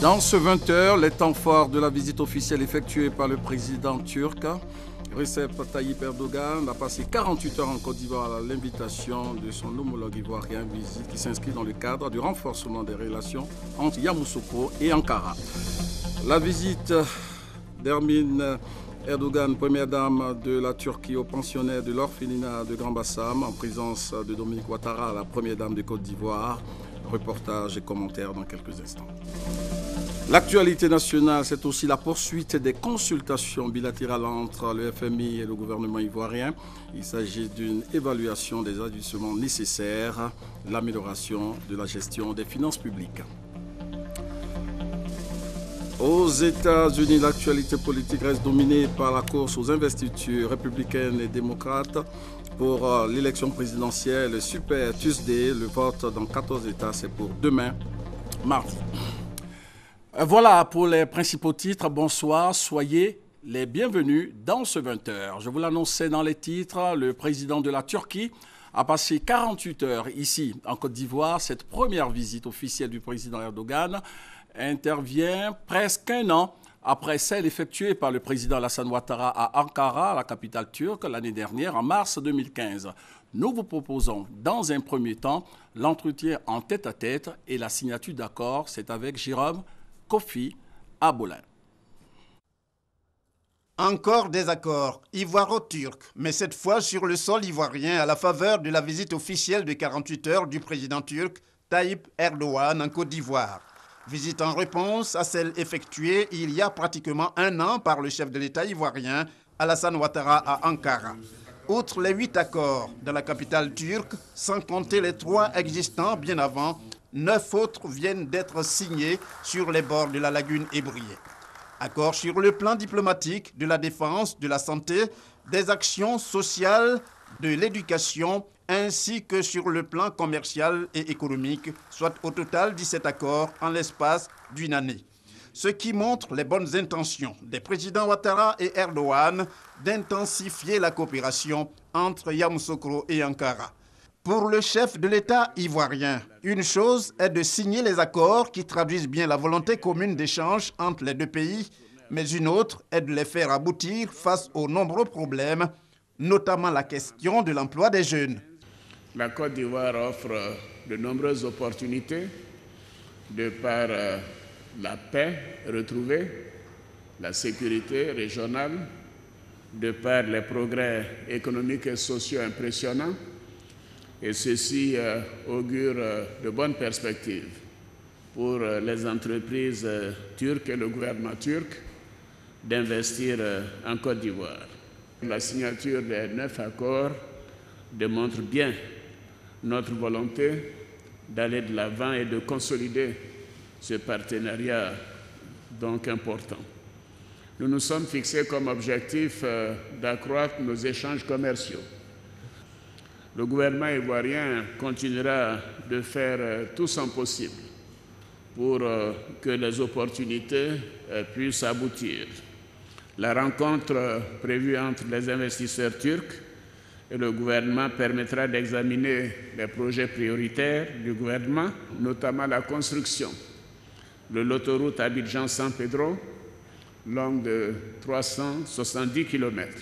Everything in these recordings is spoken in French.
Dans ce 20h, les temps forts de la visite officielle effectuée par le président turc, Recep Tayyip Erdogan a passé 48 heures en Côte d'Ivoire à l'invitation de son homologue ivoirien, visite qui s'inscrit dans le cadre du renforcement des relations entre Yamoussoukro et Ankara. La visite d'Ermin Erdogan, première dame de la Turquie, au pensionnaire de l'orphelinat de Grand Bassam, en présence de Dominique Ouattara, la première dame de Côte d'Ivoire. Reportage et commentaires dans quelques instants. L'actualité nationale, c'est aussi la poursuite des consultations bilatérales entre le FMI et le gouvernement ivoirien. Il s'agit d'une évaluation des ajustements nécessaires, l'amélioration de la gestion des finances publiques. Aux États-Unis, l'actualité politique reste dominée par la course aux investitures républicaines et démocrates. Pour l'élection présidentielle, le Super Tuesday, le vote dans 14 États, c'est pour demain, mardi. Voilà pour les principaux titres. Bonsoir, soyez les bienvenus dans ce 20h. Je vous l'annonçais dans les titres, le président de la Turquie a passé 48 heures ici en Côte d'Ivoire. Cette première visite officielle du président Erdogan intervient presque un an après celle effectuée par le président Alassane Ouattara à Ankara, la capitale turque, l'année dernière, en mars 2015. Nous vous proposons, dans un premier temps, l'entretien en tête-à-tête et la signature d'accord. C'est avec Jérôme Kofi Abolin. Encore des accords ivoiro-turcs, mais cette fois sur le sol ivoirien à la faveur de la visite officielle de 48 heures du président turc Tayyip Erdogan en Côte d'Ivoire. Visite en réponse à celle effectuée il y a pratiquement un an par le chef de l'État ivoirien, Alassane Ouattara, à Ankara. Outre les 8 accords dans la capitale turque, sans compter les 3 existants bien avant, 9 autres viennent d'être signés sur les bords de la lagune ébriée. Accords sur le plan diplomatique, de la défense, de la santé, des actions sociales, de l'éducation, ainsi que sur le plan commercial et économique, soit au total 17 accords en l'espace d'une année. Ce qui montre les bonnes intentions des présidents Ouattara et Erdogan d'intensifier la coopération entre Yamoussoukro et Ankara. Pour le chef de l'État ivoirien, une chose est de signer les accords qui traduisent bien la volonté commune d'échange entre les deux pays, mais une autre est de les faire aboutir face aux nombreux problèmes, notamment la question de l'emploi des jeunes. La Côte d'Ivoire offre de nombreuses opportunités de par la paix retrouvée, la sécurité régionale, de par les progrès économiques et sociaux impressionnants. Et ceci augure de bonnes perspectives pour les entreprises turques et le gouvernement turc d'investir en Côte d'Ivoire. La signature des 9 accords démontre bien notre volonté d'aller de l'avant et de consolider ce partenariat donc important. Nous nous sommes fixés comme objectif d'accroître nos échanges commerciaux. Le gouvernement ivoirien continuera de faire tout son possible pour que les opportunités puissent aboutir. La rencontre prévue entre les investisseurs turcs et le gouvernement permettra d'examiner les projets prioritaires du gouvernement, notamment la construction de l'autoroute Abidjan-San Pedro, longue de 370 km,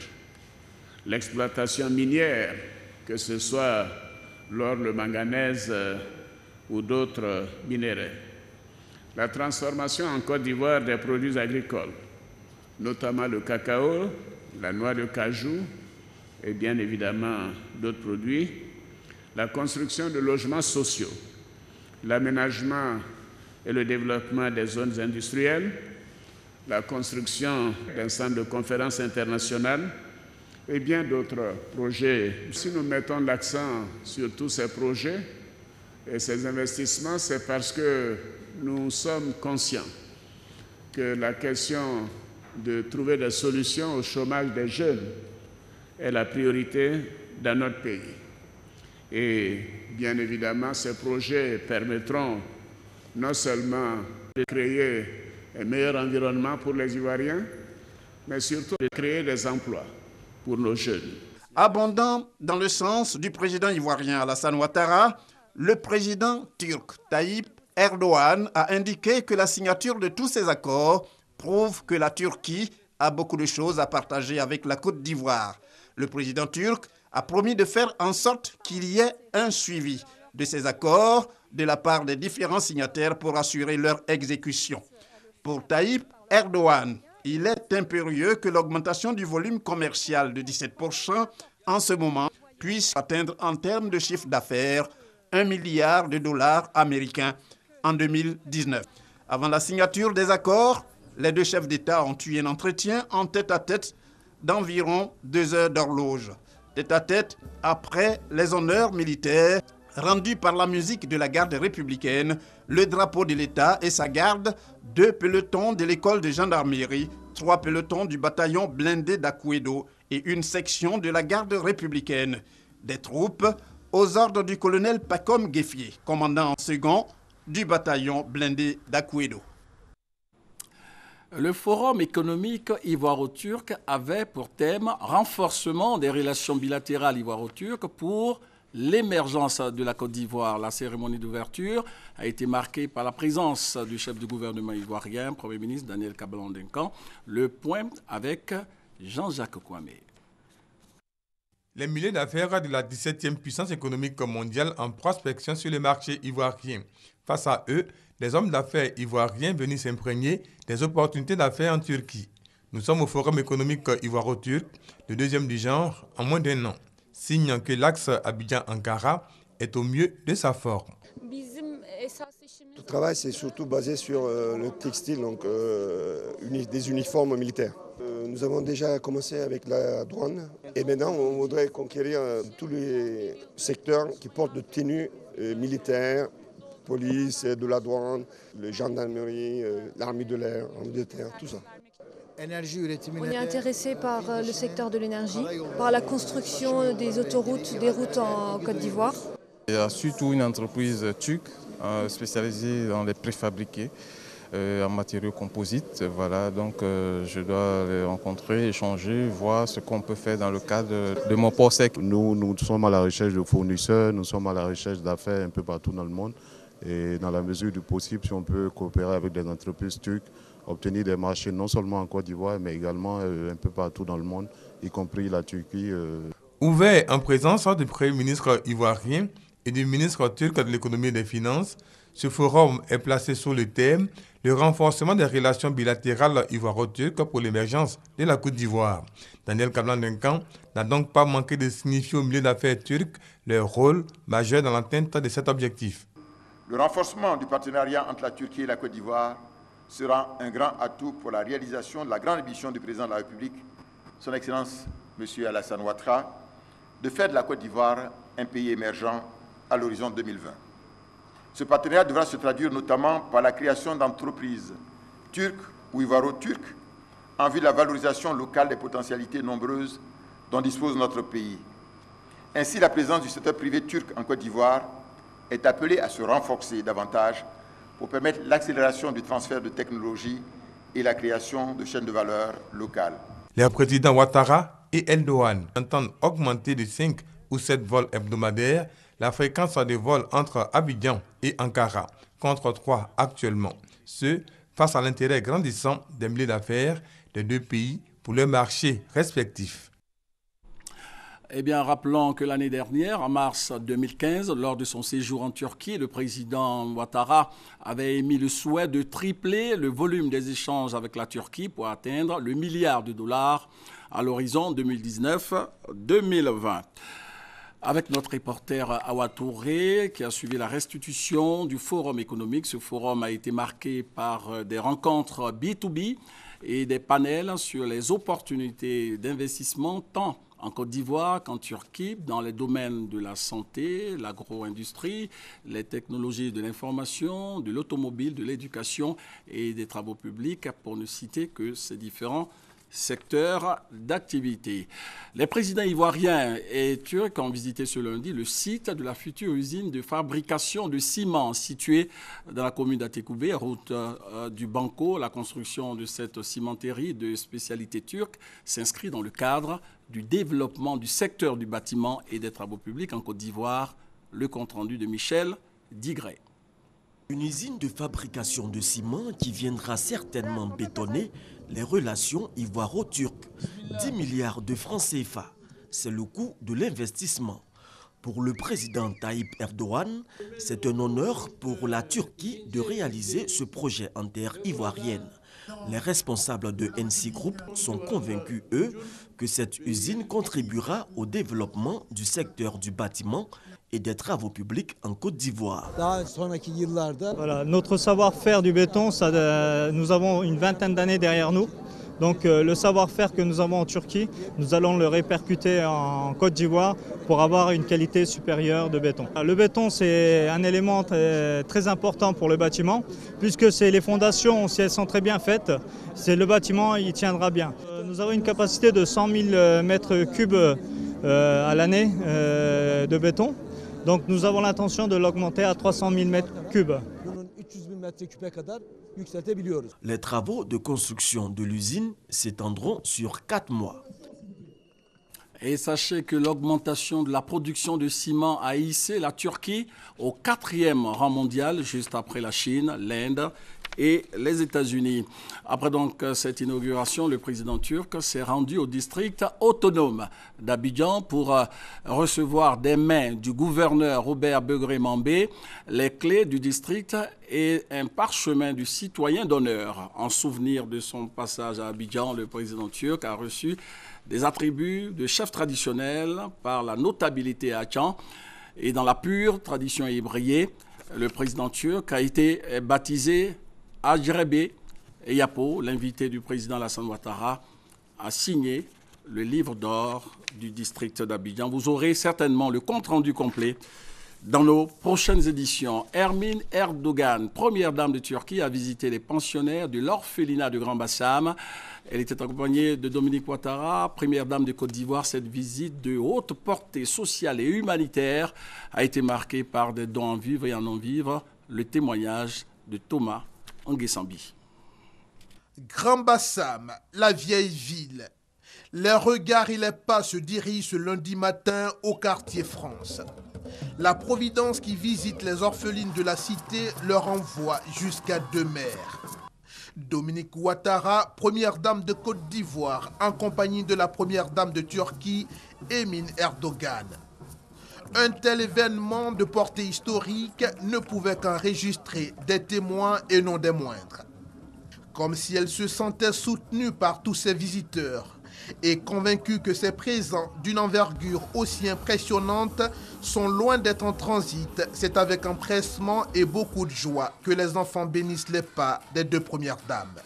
l'exploitation minière, que ce soit l'or, le manganèse ou d'autres minéraux, la transformation en Côte d'Ivoire des produits agricoles, notamment le cacao, la noix de cajou et bien évidemment d'autres produits, la construction de logements sociaux, l'aménagement et le développement des zones industrielles, la construction d'un centre de conférence international et bien d'autres projets. Si nous mettons l'accent sur tous ces projets et ces investissements, c'est parce que nous sommes conscients que la question de trouver des solutions au chômage des jeunes est la priorité dans notre pays. Et bien évidemment, ces projets permettront non seulement de créer un meilleur environnement pour les Ivoiriens, mais surtout de créer des emplois. pour nos jeunes. Abondant dans le sens du président ivoirien Alassane Ouattara, le président turc Tayyip Erdogan a indiqué que la signature de tous ces accords prouve que la Turquie a beaucoup de choses à partager avec la Côte d'Ivoire. Le président turc a promis de faire en sorte qu'il y ait un suivi de ces accords de la part des différents signataires pour assurer leur exécution. Pour Tayyip Erdogan, il est impérieux que l'augmentation du volume commercial de 17% en ce moment puisse atteindre en termes de chiffre d'affaires 1 milliard de dollars américains en 2019. Avant la signature des accords, les deux chefs d'État ont eu un entretien en tête-à-tête d'environ 2 heures d'horloge. Tête-à-tête après les honneurs militaires rendus par la musique de la garde républicaine, le drapeau de l'État et sa garde, 2 pelotons de l'école de gendarmerie, 3 pelotons du bataillon blindé d'Akouedo et une section de la garde républicaine. Des troupes aux ordres du colonel Pacom Gueffier, commandant en second du bataillon blindé d'Akouedo. Le Forum économique ivoiro-turc avait pour thème « Renforcement des relations bilatérales ivoiro-turques pour l'émergence de la Côte d'Ivoire ». La cérémonie d'ouverture a été marquée par la présence du chef du gouvernement ivoirien, Premier ministre Daniel Kablan-Duncan. Le point avec Jean-Jacques Kwame. Les milliers d'affaires de la 17e puissance économique mondiale en prospection sur le marché ivoirien. Face à eux, les hommes d'affaires ivoiriens venus s'imprégner des opportunités d'affaires en Turquie. Nous sommes au Forum économique ivoiro-turc, le deuxième du genre, en moins d'1 an. Signe que l'axe Abidjan-Ankara est au mieux de sa forme. Tout travail, c'est surtout basé sur le textile, donc des uniformes militaires. Nous avons déjà commencé avec la douane et maintenant on voudrait conquérir tous les secteurs qui portent de tenues militaires, police, de la douane, la gendarmerie, l'armée de l'air, l'armée de terre, tout ça. On est intéressé par le secteur de l'énergie, par la construction des autoroutes, des routes en Côte d'Ivoire. Il y a surtout une entreprise turque spécialisée dans les préfabriqués en matériaux composites. Voilà, donc je dois les rencontrer, échanger, voir ce qu'on peut faire dans le cadre de mon port sec. Nous sommes à la recherche de fournisseurs, nous sommes à la recherche d'affaires un peu partout dans le monde. Et dans la mesure du possible, si on peut coopérer avec des entreprises turques, obtenir des marchés non seulement en Côte d'Ivoire, mais également un peu partout dans le monde, y compris la Turquie. Ouvert en présence du Premier ministre ivoirien et du ministre turc de l'économie et des finances, ce forum est placé sous le thème « Le renforcement des relations bilatérales ivoiro-turques pour l'émergence de la Côte d'Ivoire ». Daniel Kablan-Duncan n'a donc pas manqué de signifier au milieu d'affaires turcs leur rôle majeur dans l'atteinte de cet objectif. Le renforcement du partenariat entre la Turquie et la Côte d'Ivoire sera un grand atout pour la réalisation de la grande ambition du président de la République, son Excellence M. Alassane Ouattara, de faire de la Côte d'Ivoire un pays émergent à l'horizon 2020. Ce partenariat devra se traduire notamment par la création d'entreprises turques ou ivoiro-turques en vue de la valorisation locale des potentialités nombreuses dont dispose notre pays. Ainsi, la présence du secteur privé turc en Côte d'Ivoire est appelée à se renforcer davantage pour permettre l'accélération du transfert de technologies et la création de chaînes de valeur locales. Les présidents Ouattara et Erdogan entendent augmenter de 5 ou 7 vols hebdomadaires la fréquence des vols entre Abidjan et Ankara, contre 3 actuellement. Ce, face à l'intérêt grandissant des milliers d'affaires des deux pays pour leurs marchés respectifs. Eh bien, rappelons que l'année dernière, en mars 2015, lors de son séjour en Turquie, le président Ouattara avait émis le souhait de tripler le volume des échanges avec la Turquie pour atteindre le milliard de dollars à l'horizon 2019-2020. Avec notre reporter Awa Touré, qui a suivi la restitution du forum économique. Ce forum a été marqué par des rencontres B2B et des panels sur les opportunités d'investissement tant en Côte d'Ivoire qu'en Turquie, dans les domaines de la santé, l'agro-industrie, les technologies de l'information, de l'automobile, de l'éducation et des travaux publics, pour ne citer que ces différents secteurs d'activité. Les présidents ivoiriens et turcs ont visité ce lundi le site de la future usine de fabrication de ciment située dans la commune d'Atekoubé, route du Banco. La construction de cette cimenterie de spécialité turque s'inscrit dans le cadre du développement du secteur du bâtiment et des travaux publics en Côte d'Ivoire. Le compte-rendu de Michel Digré. Une usine de fabrication de ciment qui viendra certainement bétonner les relations ivoiro-turques. 10 milliards de francs CFA, c'est le coût de l'investissement. Pour le président Tayyip Erdogan, c'est un honneur pour la Turquie de réaliser ce projet en terre ivoirienne. Les responsables de NC Group sont convaincus, eux, que cette usine contribuera au développement du secteur du bâtiment et des travaux publics en Côte d'Ivoire. Voilà, notre savoir-faire du béton, nous avons une vingtaine d'années derrière nous. Donc le savoir-faire que nous avons en Turquie, nous allons le répercuter en Côte d'Ivoire pour avoir une qualité supérieure de béton. Le béton, c'est un élément très important pour le bâtiment, puisque les fondations, si elles sont très bien faites, le bâtiment il tiendra bien. Nous avons une capacité de 100 000 mètres cubes à l'année de béton. Donc nous avons l'intention de l'augmenter à 300 000 mètres cubes. Les travaux de construction de l'usine s'étendront sur 4 mois. Et sachez que l'augmentation de la production de ciment a hissé la Turquie au 4e rang mondial, juste après la Chine, l'Inde et les États-Unis. Après donc cette inauguration, le président turc s'est rendu au district autonome d'Abidjan pour recevoir des mains du gouverneur Robert Begré-Mambé les clés du district et un parchemin du citoyen d'honneur. En souvenir de son passage à Abidjan, le président turc a reçu des attributs de chef traditionnel par la notabilité Achan. Et dans la pure tradition hébraïque, le président turc a été baptisé Ajrebe Yapo, l'invité du président Alassane Ouattara, a signé le livre d'or du district d'Abidjan. Vous aurez certainement le compte-rendu complet dans nos prochaines éditions. Ermine Erdogan, première dame de Turquie, a visité les pensionnaires de l'orphelinat de Grand Bassam. Elle était accompagnée de Dominique Ouattara, première dame de Côte d'Ivoire. Cette visite de haute portée sociale et humanitaire a été marquée par des dons en vivre et en non-vivre. Le témoignage de Thomas Anguessambi. Grand Bassam, la vieille ville. Les regards et les pas se dirigent ce lundi matin au quartier France. La Providence qui visite les orphelines de la cité leur envoie jusqu'à 2 mères. Dominique Ouattara, première dame de Côte d'Ivoire, en compagnie de la première dame de Turquie, Emine Erdogan. Un tel événement de portée historique ne pouvait qu'enregistrer des témoins et non des moindres. Comme si elle se sentait soutenue par tous ses visiteurs et convaincue que ces présents d'une envergure aussi impressionnante sont loin d'être en transit, c'est avec empressement et beaucoup de joie que les enfants bénissent les pas des 2 premières dames.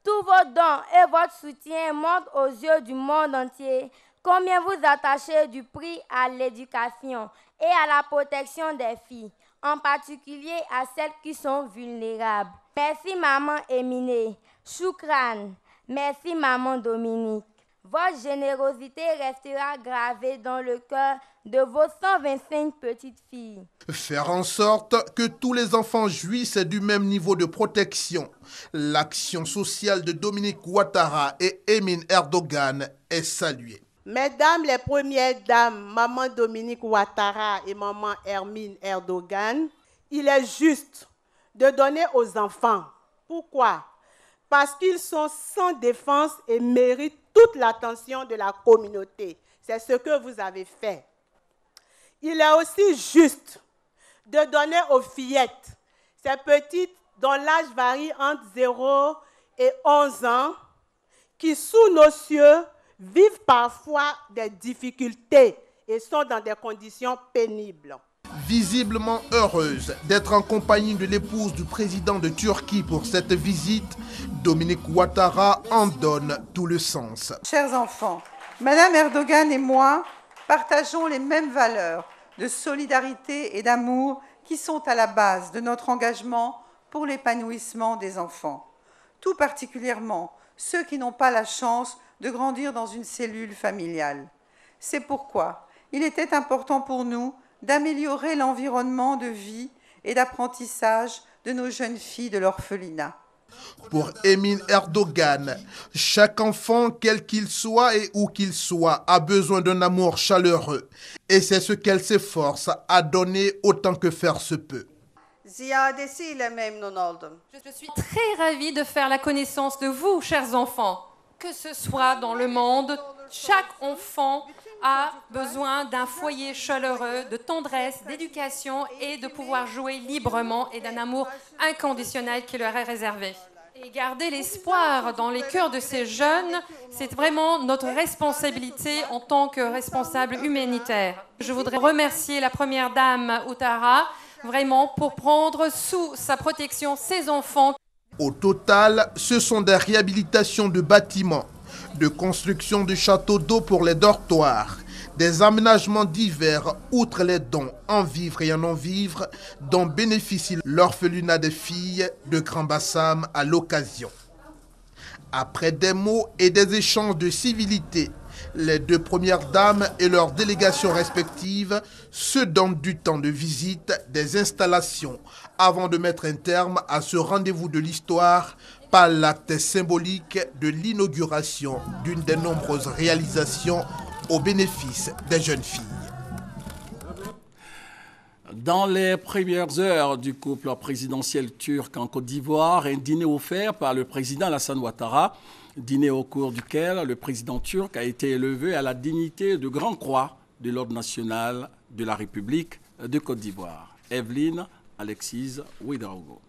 Tous vos dons et votre soutien montrent aux yeux du monde entier combien vous attachez du prix à l'éducation et à la protection des filles, en particulier à celles qui sont vulnérables. Merci maman Emine, Choukran, merci maman Dominique. Votre générosité restera gravée dans le cœur de vos 125 petites filles. Faire en sorte que tous les enfants jouissent du même niveau de protection. L'action sociale de Dominique Ouattara et Emine Erdogan est saluée. Mesdames les premières dames, maman Dominique Ouattara et maman Emine Erdogan, il est juste de donner aux enfants. Pourquoi? Parce qu'ils sont sans défense et méritent toute l'attention de la communauté. C'est ce que vous avez fait. Il est aussi juste de donner aux fillettes, ces petites dont l'âge varie entre 0 et 11 ans, qui sous nos cieux vivent parfois des difficultés et sont dans des conditions pénibles. Visiblement heureuse d'être en compagnie de l'épouse du président de Turquie pour cette visite, Dominique Ouattara en donne tout le sens. Chers enfants, Madame Erdogan et moi partageons les mêmes valeurs de solidarité et d'amour qui sont à la base de notre engagement pour l'épanouissement des enfants, tout particulièrement ceux qui n'ont pas la chance de grandir dans une cellule familiale. C'est pourquoi il était important pour nous d'améliorer l'environnement de vie et d'apprentissage de nos jeunes filles de l'orphelinat. Pour Emin Erdogan, chaque enfant, quel qu'il soit et où qu'il soit, a besoin d'un amour chaleureux. Et c'est ce qu'elle s'efforce à donner autant que faire se peut. Je suis très ravie de faire la connaissance de vous, chers enfants. Que ce soit dans le monde, chaque enfant a besoin d'un foyer chaleureux, de tendresse, d'éducation et de pouvoir jouer librement et d'un amour inconditionnel qui leur est réservé. Et garder l'espoir dans les cœurs de ces jeunes, c'est vraiment notre responsabilité en tant que responsable humanitaire. Je voudrais remercier la première dame Ouattara, vraiment pour prendre sous sa protection ces enfants. Au total, ce sont des réhabilitations de bâtiments, de construction de châteaux d'eau pour les dortoirs, des aménagements divers outre les dons en vivre et en non-vivre dont bénéficie l'orphelinat des filles de Grand Bassam à l'occasion. Après des mots et des échanges de civilité, les deux premières dames et leurs délégations respectives se donnent du temps de visite des installations avant de mettre un terme à ce rendez-vous de l'histoire par l'acte symbolique de l'inauguration d'une des nombreuses réalisations au bénéfice des jeunes filles. Dans les premières heures du couple présidentiel turc en Côte d'Ivoire, un dîner offert par le président Alassane Ouattara, dîner au cours duquel le président turc a été élevé à la dignité de Grand Croix de l'Ordre national de la République de Côte d'Ivoire. Evelyne Alexis Ouedraogo.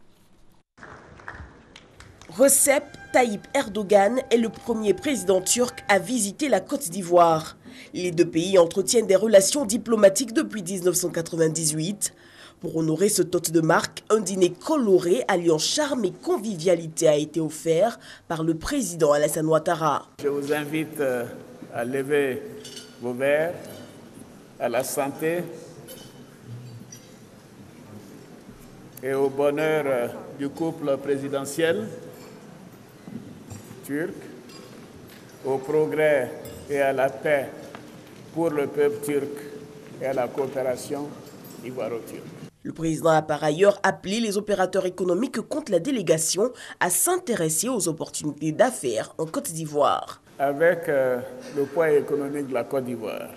Recep Tayyip Erdogan est le premier président turc à visiter la Côte d'Ivoire. Les deux pays entretiennent des relations diplomatiques depuis 1998. Pour honorer ce tote de marque, un dîner coloré alliant charme et convivialité a été offert par le président Alassane Ouattara. Je vous invite à lever vos verres à la santé et au bonheur du couple présidentiel turc, au progrès et à la paix pour le peuple turc et à la coopération ivoiro-turque. Le président a par ailleurs appelé les opérateurs économiques contre la délégation à s'intéresser aux opportunités d'affaires en Côte d'Ivoire. Avec le poids économique de la Côte d'Ivoire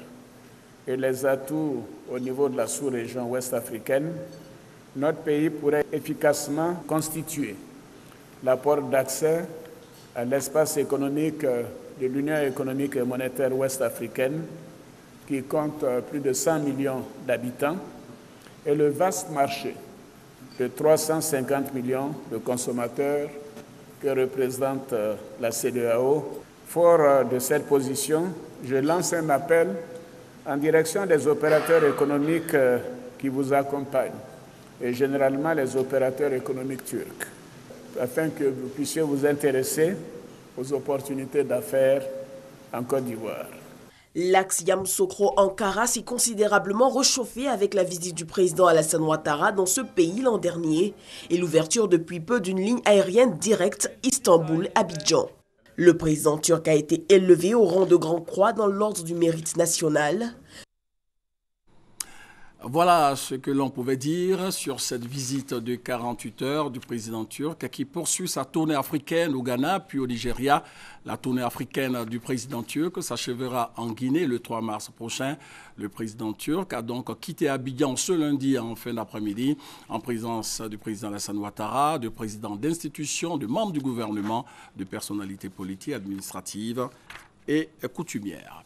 et les atouts au niveau de la sous-région ouest-africaine, notre pays pourrait efficacement constituer la porte d'accès à l'espace économique de l'Union économique et monétaire ouest-africaine, qui compte plus de 100 millions d'habitants, et le vaste marché de 350 millions de consommateurs que représente la CEDEAO. Fort de cette position, je lance un appel en direction des opérateurs économiques qui vous accompagnent, et généralement les opérateurs économiques turcs, afin que vous puissiez vous intéresser aux opportunités d'affaires en Côte d'Ivoire. L'axe Yamoussoukro-Ankara s'est considérablement réchauffé avec la visite du président Alassane Ouattara dans ce pays l'an dernier et l'ouverture depuis peu d'une ligne aérienne directe Istanbul-Abidjan. Le président turc a été élevé au rang de Grand Croix dans l'ordre du mérite national. Voilà ce que l'on pouvait dire sur cette visite de 48 heures du président turc qui poursuit sa tournée africaine au Ghana puis au Nigeria. La tournée africaine du président turc s'achèvera en Guinée le 3 mars prochain. Le président turc a donc quitté Abidjan ce lundi en fin d'après-midi en présence du président Alassane Ouattara, de présidents d'institutions, de membres du gouvernement, de personnalités politiques, administratives et coutumières.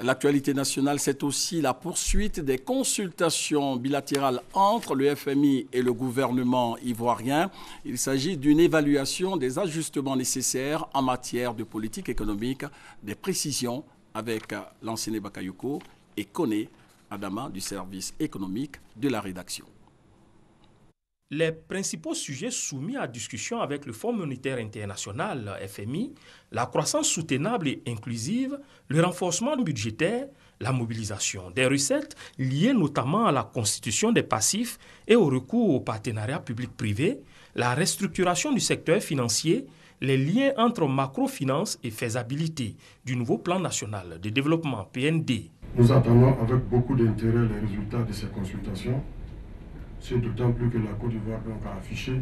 L'actualité nationale, c'est aussi la poursuite des consultations bilatérales entre le FMI et le gouvernement ivoirien. Il s'agit d'une évaluation des ajustements nécessaires en matière de politique économique, des précisions avec l'ancien Bakayoko et Koné Adama du service économique de la rédaction. Les principaux sujets soumis à discussion avec le Fonds monétaire international, FMI, la croissance soutenable et inclusive, le renforcement budgétaire, la mobilisation des recettes liées notamment à la constitution des passifs et au recours au partenariat public-privé, la restructuration du secteur financier, les liens entre macrofinance et faisabilité du nouveau plan national de développement PND. Nous attendons avec beaucoup d'intérêt les résultats de ces consultations. C'est d'autant plus que la Côte d'Ivoire a affiché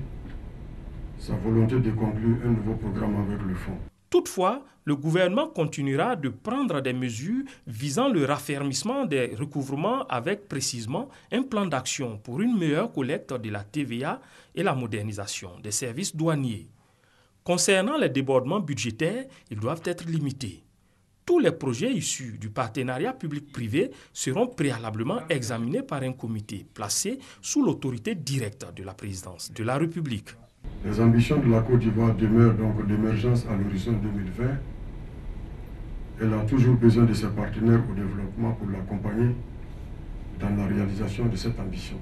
sa volonté de conclure un nouveau programme avec le fonds. Toutefois, le gouvernement continuera de prendre des mesures visant le raffermissement des recouvrements avec précisément un plan d'action pour une meilleure collecte de la TVA et la modernisation des services douaniers. Concernant les débordements budgétaires, ils doivent être limités. Tous les projets issus du partenariat public-privé seront préalablement examinés par un comité placé sous l'autorité directe de la présidence de la République. Les ambitions de la Côte d'Ivoire demeurent donc d'émergence à l'horizon 2020. Elle a toujours besoin de ses partenaires au développement pour l'accompagner dans la réalisation de cette ambition.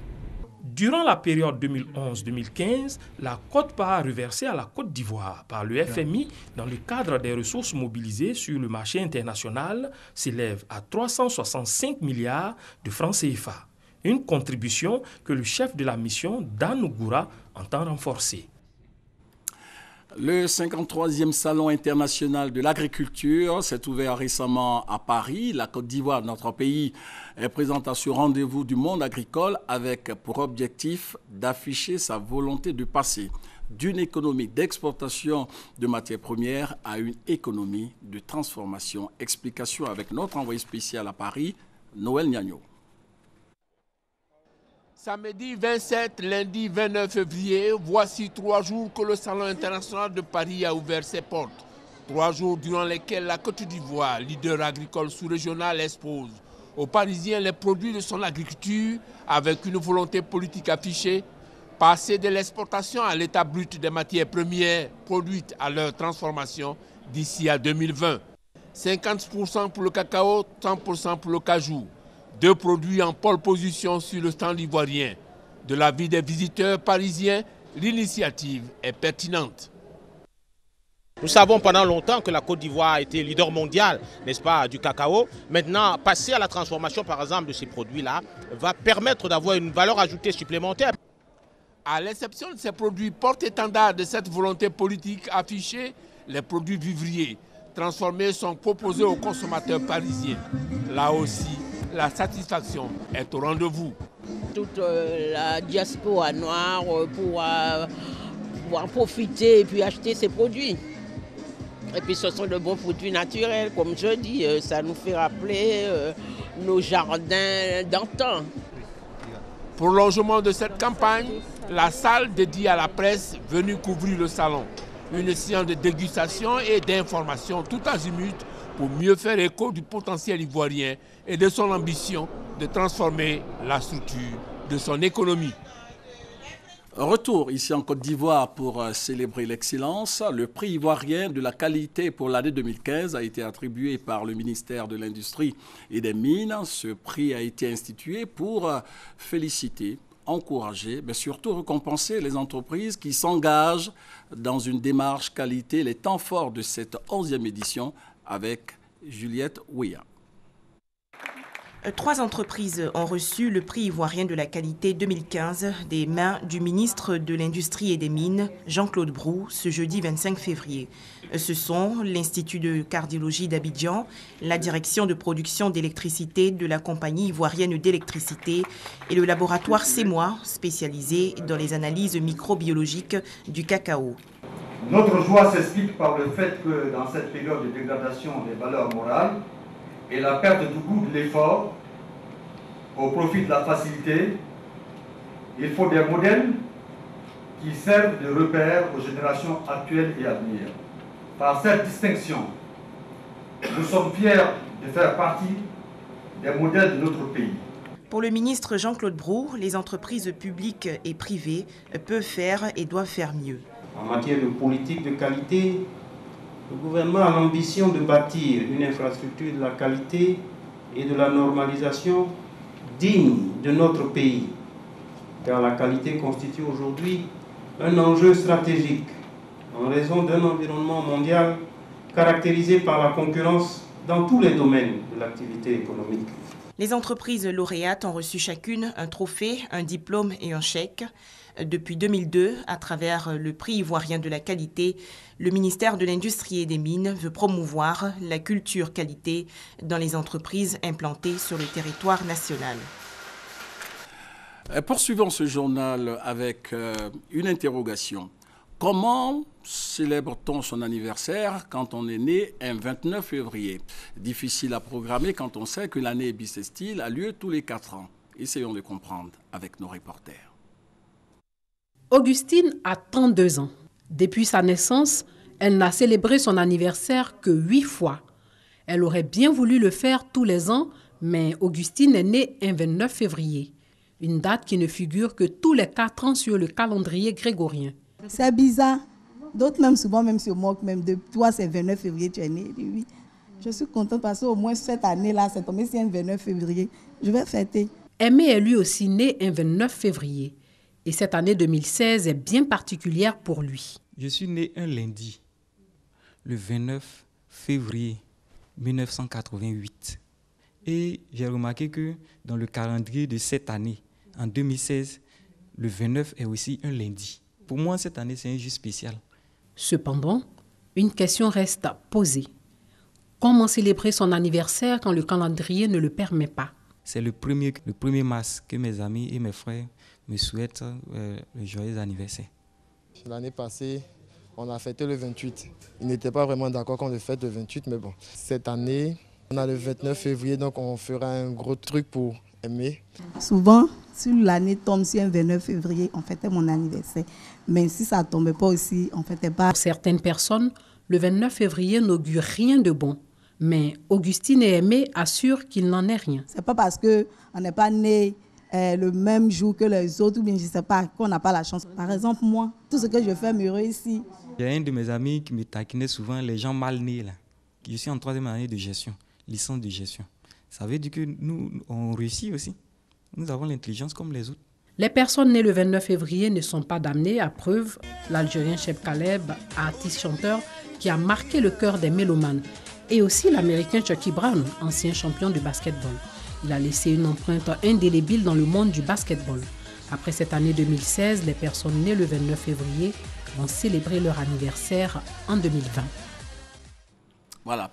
Durant la période 2011-2015, la quote-part reversée à la Côte d'Ivoire par le FMI dans le cadre des ressources mobilisées sur le marché international s'élève à 365 milliards de francs CFA. Une contribution que le chef de la mission, Dan Ougoura, entend renforcer. Le 53e Salon international de l'agriculture s'est ouvert récemment à Paris. La Côte d'Ivoire, notre pays, est présente à ce rendez-vous du monde agricole avec pour objectif d'afficher sa volonté de passer d'une économie d'exportation de matières premières à une économie de transformation. Explication avec notre envoyé spécial à Paris, Noël Niagno. Samedi 27, lundi 29 février, voici 3 jours que le Salon international de Paris a ouvert ses portes. 3 jours durant lesquels la Côte d'Ivoire, leader agricole sous-régional, expose aux Parisiens les produits de son agriculture avec une volonté politique affichée, passer de l'exportation à l'état brut des matières premières produites à leur transformation d'ici à 2020. 50% pour le cacao, 100% pour le cajou. 2 produits en pole position sur le stand ivoirien. De l'avis des visiteurs parisiens, l'initiative est pertinente. Nous savons pendant longtemps que la Côte d'Ivoire a été leader mondial, n'est-ce pas, du cacao. Maintenant, passer à la transformation, par exemple, de ces produits-là, va permettre d'avoir une valeur ajoutée supplémentaire. À l'exception de ces produits porte-étendard de cette volonté politique affichée, les produits vivriers transformés sont proposés aux consommateurs parisiens. Là aussi, la satisfaction est au rendez-vous. Toute la diaspora noire pour pouvoir profiter et puis acheter ces produits. Et puis ce sont de bons produits naturels, comme je dis, ça nous fait rappeler nos jardins d'antan. Prolongement de cette campagne, la salle dédiée à la presse venue couvrir le salon. Une séance de dégustation et d'information tout azimut pour mieux faire écho du potentiel ivoirien et de son ambition de transformer la structure de son économie. Retour ici en Côte d'Ivoire pour célébrer l'excellence. Le prix ivoirien de la qualité pour l'année 2015 a été attribué par le ministère de l'Industrie et des Mines. Ce prix a été institué pour féliciter, encourager, mais surtout récompenser les entreprises qui s'engagent dans une démarche qualité, les temps forts de cette 11e édition avec Juliette Ouya. 3 entreprises ont reçu le prix ivoirien de la qualité 2015 des mains du ministre de l'Industrie et des Mines, Jean-Claude Brou, ce jeudi 25 février. Ce sont l'Institut de cardiologie d'Abidjan, la direction de production d'électricité de la compagnie ivoirienne d'électricité et le laboratoire CEMOA, spécialisé dans les analyses microbiologiques du cacao. Notre joie s'explique par le fait que dans cette période de dégradation des valeurs morales, et la perte du goût de l'effort au profit de la facilité, il faut des modèles qui servent de repère aux générations actuelles et à venir. Par cette distinction, nous sommes fiers de faire partie des modèles de notre pays. Pour le ministre Jean-Claude Brou, les entreprises publiques et privées peuvent faire et doivent faire mieux. En matière de politique de qualité, le gouvernement a l'ambition de bâtir une infrastructure de la qualité et de la normalisation digne de notre pays, car la qualité constitue aujourd'hui un enjeu stratégique en raison d'un environnement mondial caractérisé par la concurrence dans tous les domaines de l'activité économique. Les entreprises lauréates ont reçu chacune un trophée, un diplôme et un chèque. Depuis 2002, à travers le prix ivoirien de la qualité, le ministère de l'Industrie et des Mines veut promouvoir la culture qualité dans les entreprises implantées sur le territoire national. Poursuivons ce journal avec une interrogation. Comment célèbre-t-on son anniversaire quand on est né un 29 février? Difficile à programmer quand on sait que l'année bissextile a lieu tous les 4 ans. Essayons de comprendre avec nos reporters. Augustine a 32 ans. Depuis sa naissance, elle n'a célébré son anniversaire que 8 fois. Elle aurait bien voulu le faire tous les ans, mais Augustine est née un 29 février, une date qui ne figure que tous les 4 ans sur le calendrier grégorien. C'est bizarre. D'autres même souvent même se moquent même de toi, c'est 29 février, tu es né. Oui. Je suis contente parce qu'au moins cette année-là, c'est tombé sur un 29 février. Je vais fêter. Aimé est lui aussi né un 29 février. Et cette année 2016 est bien particulière pour lui. Je suis né un lundi, le 29 février 1988. Et j'ai remarqué que dans le calendrier de cette année, en 2016, le 29 est aussi un lundi. Pour moi, cette année, c'est un jour spécial. Cependant, une question reste posée. Comment célébrer son anniversaire quand le calendrier ne le permet pas? C'est le 1er mars que mes amis et mes frères me souhaitent le joyeux anniversaire. L'année passée, on a fêté le 28. Ils n'étaient pas vraiment d'accord qu'on le fête le 28, mais bon. Cette année, on a le 29 février, donc on fera un gros truc pour aimer. Souvent, si l'année tombe sur un 29 février, on fêtait mon anniversaire. Mais si ça ne tombait pas aussi, on ne fêtait pas. Pour certaines personnes, le 29 février n'augure rien de bon. Mais Augustine et Aimé assurent qu'il n'en est rien. Ce n'est pas parce qu'on n'est pas né le même jour que les autres, ou bien je ne sais pas, qu'on n'a pas la chance. Par exemple, moi, tout ce que je fais me réussit. Il y a un de mes amis qui me taquinait souvent, les gens mal nés, là. Je suis en 3e année de gestion, licence de gestion. Ça veut dire que nous, on réussit aussi. Nous avons l'intelligence comme les autres. Les personnes nées le 29 février ne sont pas damnées, à preuve l'Algérien Cheb Khaleb, artiste-chanteur qui a marqué le cœur des mélomanes, et aussi l'Américain Chucky Brown, ancien champion du basketball. Il a laissé une empreinte indélébile dans le monde du basketball. Après cette année 2016, les personnes nées le 29 février vont célébrer leur anniversaire en 2020. Voilà.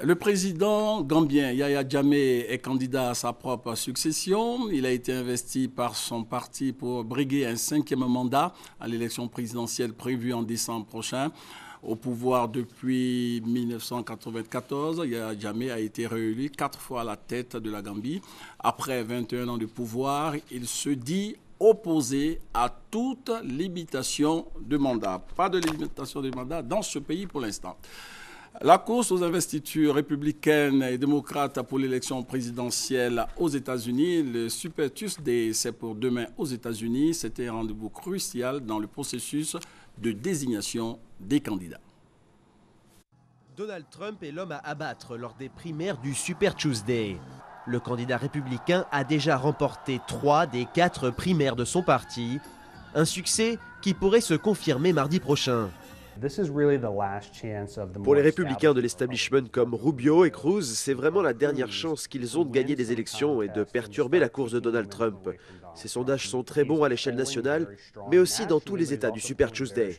Le président gambien Yahya Jammeh est candidat à sa propre succession. Il a été investi par son parti pour briguer un 5e mandat à l'élection présidentielle prévue en décembre prochain. Au pouvoir depuis 1994, Yahya Jammeh a été réélu 4 fois à la tête de la Gambie. Après 21 ans de pouvoir, il se dit opposé à toute limitation de mandat. Pas de limitation de mandat dans ce pays pour l'instant. La course aux investitures républicaines et démocrates pour l'élection présidentielle aux États-Unis, le Super Tuesday, c'est pour demain aux États-Unis. C'était un rendez-vous crucial dans le processus de désignation des candidats. Donald Trump est l'homme à abattre lors des primaires du Super Tuesday. Le candidat républicain a déjà remporté 3 des 4 primaires de son parti. Un succès qui pourrait se confirmer mardi prochain. Pour les républicains de l'establishment comme Rubio et Cruz, c'est vraiment la dernière chance qu'ils ont de gagner des élections et de perturber la course de Donald Trump. Ces sondages sont très bons à l'échelle nationale, mais aussi dans tous les États du Super Tuesday.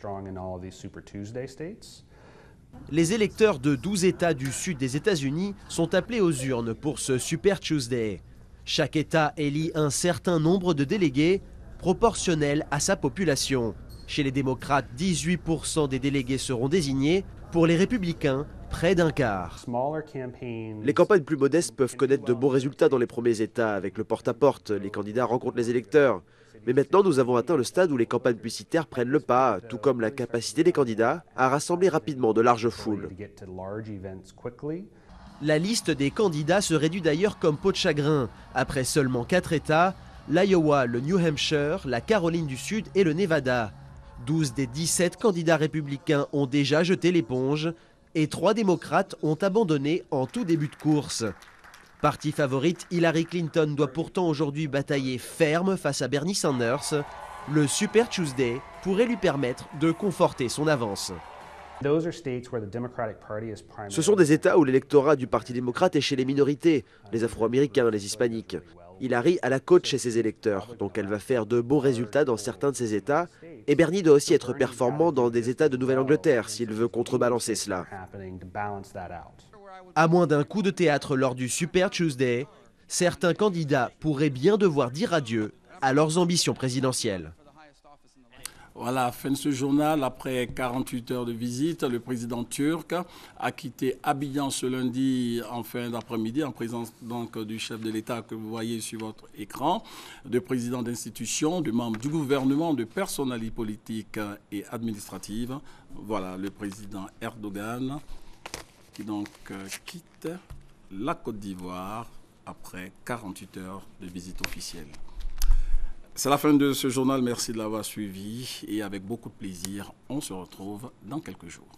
Les électeurs de 12 États du sud des États-Unis sont appelés aux urnes pour ce Super Tuesday. Chaque État élit un certain nombre de délégués proportionnel à sa population. Chez les démocrates, 18% des délégués seront désignés. Pour les républicains, près d'un quart. Les campagnes plus modestes peuvent connaître de bons résultats dans les premiers États. Avec le porte-à-porte, les candidats rencontrent les électeurs. Mais maintenant, nous avons atteint le stade où les campagnes publicitaires prennent le pas, tout comme la capacité des candidats à rassembler rapidement de larges foules. La liste des candidats se réduit d'ailleurs comme peau de chagrin. Après seulement 4 États, l'Iowa, le New Hampshire, la Caroline du Sud et le Nevada. 12 des 17 candidats républicains ont déjà jeté l'éponge et 3 démocrates ont abandonné en tout début de course. Partie favorite, Hillary Clinton doit pourtant aujourd'hui batailler ferme face à Bernie Sanders. Le Super Tuesday pourrait lui permettre de conforter son avance. Ce sont des États où l'électorat du Parti démocrate est chez les minorités, les Afro-Américains, les Hispaniques. Hillary a la cote chez ses électeurs, donc elle va faire de bons résultats dans certains de ses États. Et Bernie doit aussi être performant dans des États de Nouvelle-Angleterre s'il veut contrebalancer cela. À moins d'un coup de théâtre lors du Super Tuesday, certains candidats pourraient bien devoir dire adieu à leurs ambitions présidentielles. Voilà, fin de ce journal. Après 48 heures de visite, le président turc a quitté Abidjan ce lundi en fin d'après-midi, en présence donc du chef de l'État que vous voyez sur votre écran, de présidents d'institutions, de membres du gouvernement, de personnalités politiques et administratives. Voilà, le président Erdogan qui donc quitte la Côte d'Ivoire après 48 heures de visite officielle. C'est la fin de ce journal, merci de l'avoir suivi et avec beaucoup de plaisir, on se retrouve dans quelques jours.